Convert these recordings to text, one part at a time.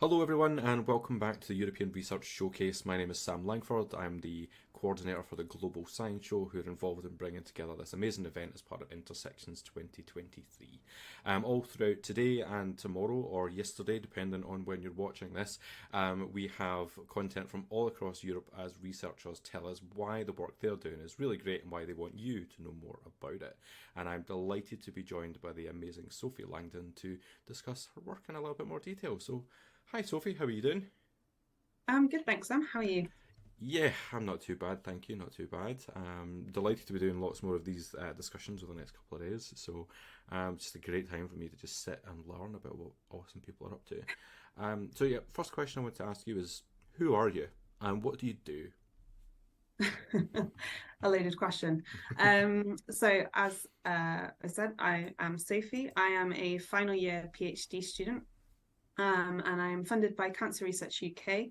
Hello, everyone, and welcome back to the European Research Showcase. My name is Sam Langford. I'm the coordinator for the Global Science Show, who are involved in bringing together this amazing event as part of Intersections 2023. All throughout today and tomorrow, or yesterday, depending on when you're watching this, we have content from all across Europe as researchers tell us why the work they're doing is really great and why they want you to know more about it. And I'm delighted to be joined by the amazing Sophie Langdon to discuss her work in a little bit more detail. So, hi Sophie, how are you doing? I'm good, thanks, Sam. How are you? Yeah, I'm not too bad, thank you. Not too bad. Delighted to be doing lots more of these discussions over the next couple of days. So, just a great time for me to just sit and learn about what awesome people are up to. Yeah, first question I want to ask you is, who are you and what do you do? A loaded question. So as I said, I am Sophie. I am a final year PhD student, and I'm funded by Cancer Research UK,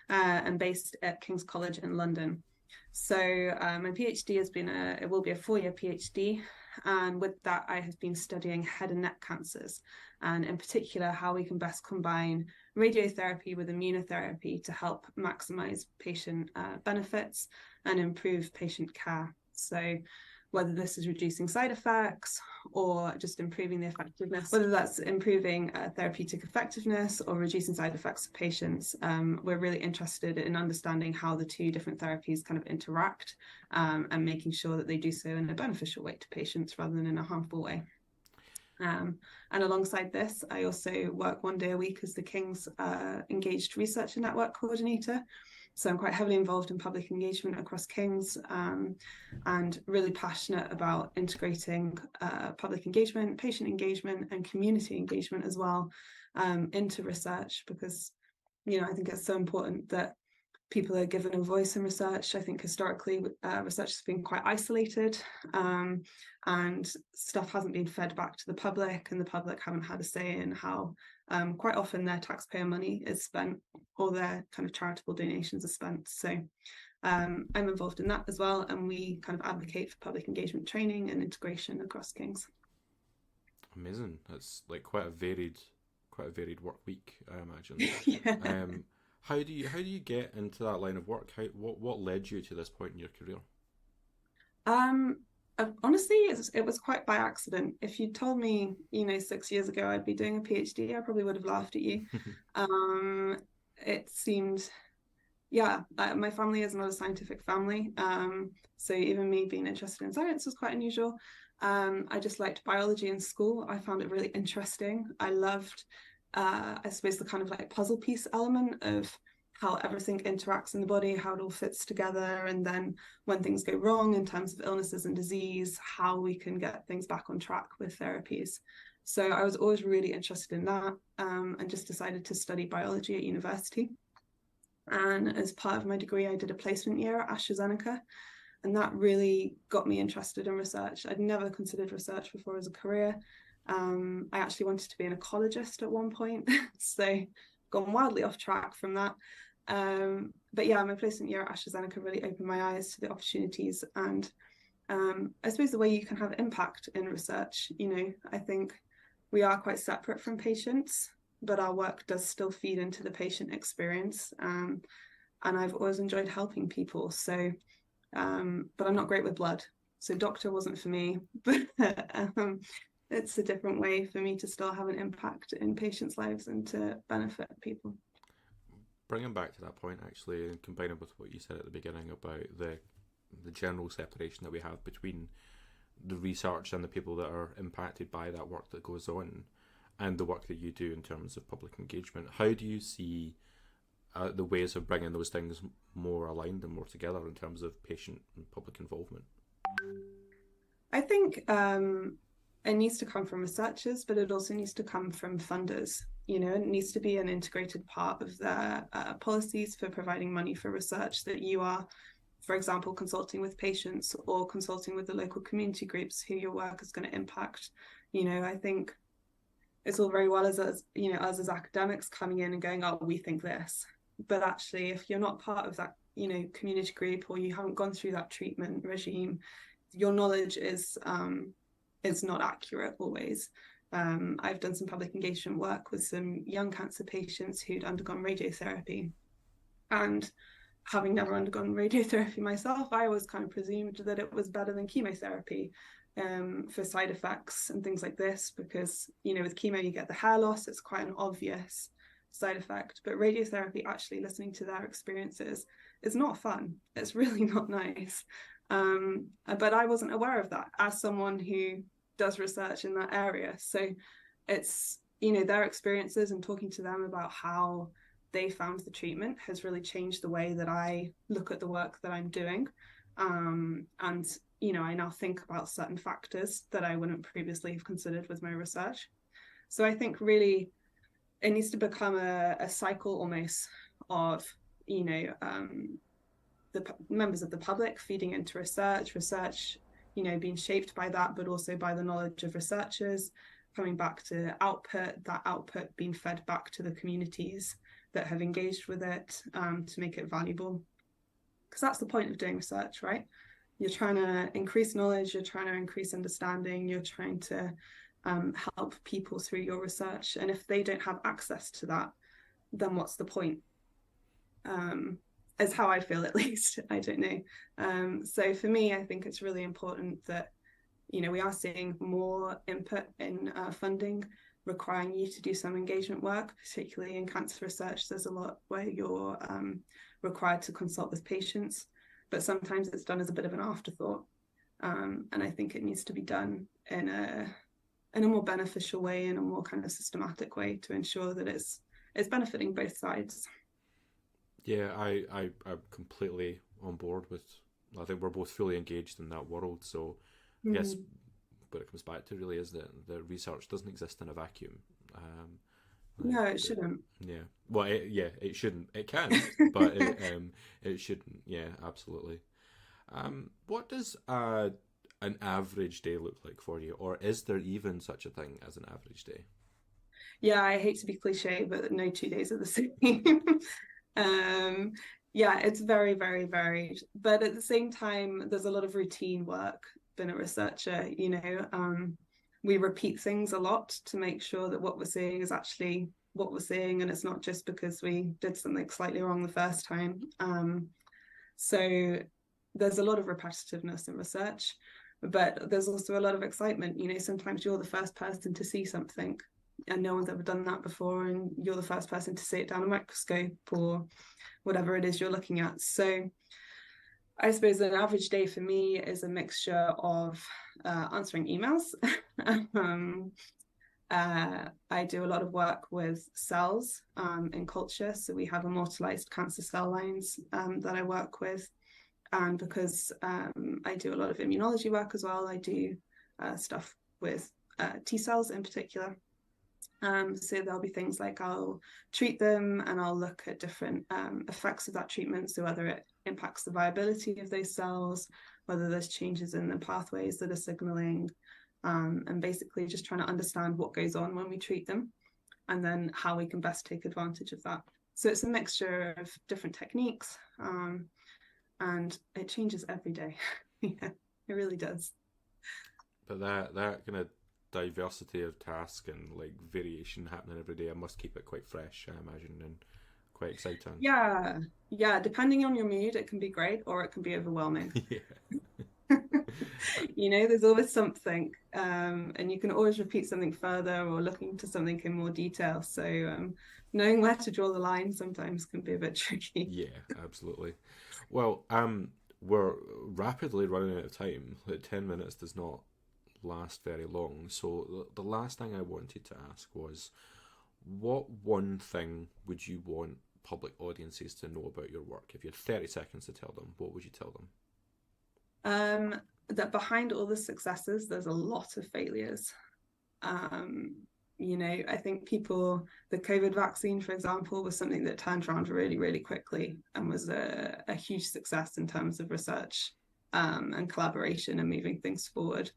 and based at King's College in London. So my PhD it will be a 4-year PhD, and with that I have been studying head and neck cancers, and in particular how we can best combine radiotherapy with immunotherapy to help maximize patient benefits and improve patient care. So whether this is reducing side effects or just improving the effectiveness, whether that's improving therapeutic effectiveness or reducing side effects of patients, we're really interested in understanding how the two different therapies kind of interact, and making sure that they do so in a beneficial way to patients rather than in a harmful way. And alongside this, I also work 1 day a week as the King's Engaged Researcher Network Coordinator. So I'm quite heavily involved in public engagement across King's, and really passionate about integrating public engagement, patient engagement, and community engagement as well, into research, because I think it's so important that people are given a voice in research. I think historically research has been quite isolated, and stuff hasn't been fed back to the public, and the public haven't had a say in how quite often their taxpayer money is spent or their kind of charitable donations are spent. So I'm involved in that as well, and we kind of advocate for public engagement training and integration across King's. Amazing. That's like quite a varied work week, I imagine. Yeah. Um, how do you get into that line of work? What led you to this point in your career? Um, Honestly, it was quite by accident. If you'd told me, 6 years ago I'd be doing a PhD, I probably would have laughed at you. Um, it seemed, yeah, my family is not a scientific family. So even me being interested in science was quite unusual. I just liked biology in school. I found it really interesting. I loved, I suppose, the kind of like puzzle piece element of how everything interacts in the body, how it all fits together, and then when things go wrong in terms of illnesses and disease, how we can get things back on track with therapies. So I was always really interested in that, and just decided to study biology at university. And as part of my degree, I did a placement year at AstraZeneca, and that really got me interested in research. I'd never considered research before as a career. I actually wanted to be an ecologist at one point, so gone wildly off track from that. But yeah, my placement year at AstraZeneca really opened my eyes to the opportunities, and I suppose the way you can have impact in research. I think we are quite separate from patients, but our work does still feed into the patient experience. And I've always enjoyed helping people. So, but I'm not great with blood. So doctor wasn't for me, but it's a different way for me to still have an impact in patients' lives and to benefit people. Bringing back to that point actually, and combining with what you said at the beginning about the general separation that we have between the research and the people that are impacted by that work that goes on, and the work that you do in terms of public engagement. How do you see the ways of bringing those things more aligned and more together in terms of patient and public involvement? I think it needs to come from researchers, but it also needs to come from funders. It needs to be an integrated part of their policies for providing money for research, that you are, for example, consulting with patients or consulting with the local community groups who your work is going to impact. I think it's all very well us as academics coming in and going, oh, we think this. But actually, if you're not part of that, community group, or you haven't gone through that treatment regime, your knowledge is not accurate always. I've done some public engagement work with some young cancer patients who'd undergone radiotherapy. And having never undergone radiotherapy myself, I always kind of presumed that it was better than chemotherapy for side effects and things like this, because, you know, with chemo, you get the hair loss. It's quite an obvious side effect. But radiotherapy, actually listening to their experiences, is not fun. It's really not nice. But I wasn't aware of that as someone who does research in that area. So it's, you know, their experiences and talking to them about how they found the treatment has really changed the way that I look at the work that I'm doing. And, you know, I now think about certain factors that I wouldn't previously have considered with my research. So I think really it needs to become a cycle almost of, you know, the members of the public feeding into research, you know, being shaped by that, but also by the knowledge of researchers, coming back to output, that output being fed back to the communities that have engaged with it, to make it valuable. Because that's the point of doing research, right? You're trying to increase knowledge, you're trying to increase understanding, you're trying to help people through your research. And if they don't have access to that, then what's the point? Is how I feel, at least. I don't know. So for me, I think it's really important that, you know, we are seeing more input in funding requiring you to do some engagement work, particularly in cancer research. There's a lot where you're required to consult with patients, but sometimes it's done as a bit of an afterthought. And I think it needs to be done in a more beneficial way, in a more kind of systematic way, to ensure that it's benefiting both sides. Yeah, I'm completely on board with. I think we're both fully engaged in that world. So I guess what it comes back to really is that the research doesn't exist in a vacuum. No, it shouldn't. Yeah. Well, it shouldn't. It can, but it shouldn't. Yeah, absolutely. What does an average day look like for you, or is there even such a thing as an average day? Yeah, I hate to be cliche, but no 2 days are the same. Yeah, it's very, very varied. But at the same time, there's a lot of routine work. Been a researcher, you know, we repeat things a lot to make sure that what we're seeing is actually what we're seeing, and it's not just because we did something slightly wrong the first time. So there's a lot of repetitiveness in research, but there's also a lot of excitement. You know, sometimes you're the first person to see something and no one's ever done that before, and you're the first person to see it down a microscope or whatever it is you're looking at. So I suppose an average day for me is a mixture of answering emails. I do a lot of work with cells in culture. So we have immortalized cancer cell lines that I work with. And because I do a lot of immunology work as well, I do stuff with T cells in particular. So there'll be things like I'll treat them and I'll look at different effects of that treatment. So whether it impacts the viability of those cells, whether there's changes in the pathways that are signaling, and basically just trying to understand what goes on when we treat them and then how we can best take advantage of that. So it's a mixture of different techniques, and it changes every day. Yeah, it really does. But that kind of diversity of task and like variation happening every day, I must keep it quite fresh, I imagine, and quite exciting. Yeah, depending on your mood, it can be great or it can be overwhelming. Yeah. You know, there's always something, and you can always repeat something further or look into something in more detail. So knowing where to draw the line sometimes can be a bit tricky. Yeah, absolutely. Well, we're rapidly running out of time. Like 10 minutes does not last very long. So the last thing I wanted to ask was, what one thing would you want public audiences to know about your work? If you had 30 seconds to tell them, what would you tell them? That behind all the successes, there's a lot of failures. You know, I think the COVID vaccine, for example, was something that turned around really, really quickly and was a huge success in terms of research and collaboration and moving things forward.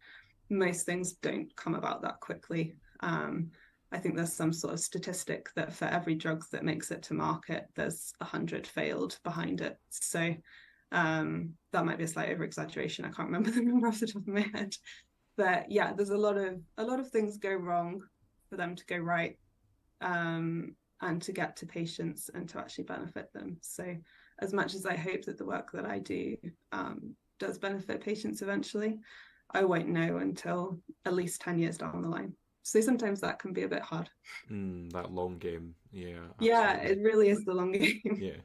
Most things don't come about that quickly. I think there's some sort of statistic that for every drug that makes it to market, there's 100 failed behind it. So that might be a slight over exaggeration. I can't remember the number off the top of my head. But yeah, there's a lot of things go wrong for them to go right, and to get to patients and to actually benefit them. So as much as I hope that the work that I do does benefit patients eventually, I won't know until at least 10 years down the line. So sometimes that can be a bit hard. That long game. Yeah, Yeah, absolutely. it really is the long game. Yeah.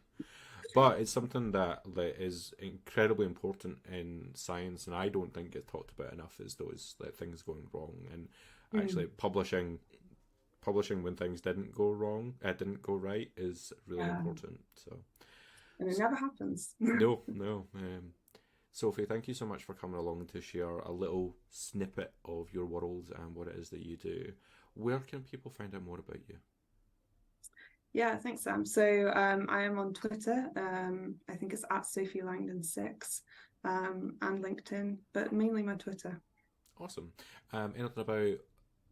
But it's something that is incredibly important in science, and I don't think gets talked about enough. Is those things going wrong, and actually publishing when things didn't go wrong, didn't go right, is really Yeah, important. So, and it never happens. no, no. Sophie, thank you so much for coming along to share a little snippet of your world and what it is that you do. Where can people find out more about you? Yeah, thanks, Sam. So I am on Twitter. I think it's at Sophie Langdon 6, and LinkedIn, but mainly my Twitter. Awesome. Anything about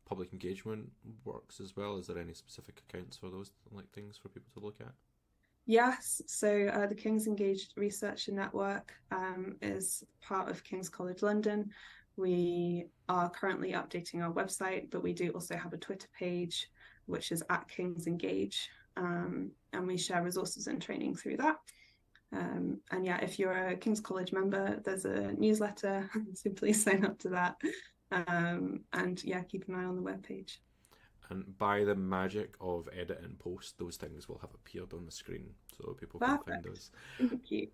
public engagement works as well? Is there any specific accounts for those things for people to look at? Yes, so the King's Engaged Researcher Network is part of King's College London. We are currently updating our website, but we do also have a Twitter page, which is at King's Engage, and we share resources and training through that. And yeah, if you're a King's College member, there's a newsletter, so please sign up to that. And yeah, keep an eye on the webpage. And by the magic of edit and post, those things will have appeared on the screen so people can find Perfect. those. Thank you.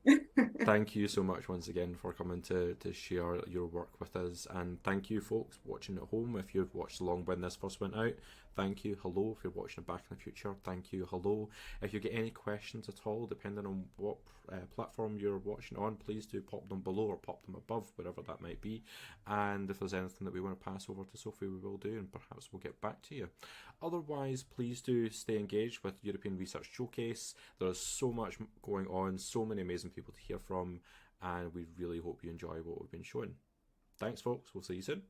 Thank you so much once again for coming to share your work with us. And thank you, folks, watching at home. If you've watched along when this first went out, thank you. Hello. If you're watching it back in the future, thank you. Hello. If you get any questions at all, depending on what platform you're watching on, please do pop them below or pop them above, wherever that might be. And if there's anything that we want to pass over to Sophie, we will do, and perhaps we'll get back to you. Otherwise, please do stay engaged with European Research Showcase. There's so much going on, so many amazing people to hear from, and we really hope you enjoy what we've been showing. Thanks, folks. We'll see you soon.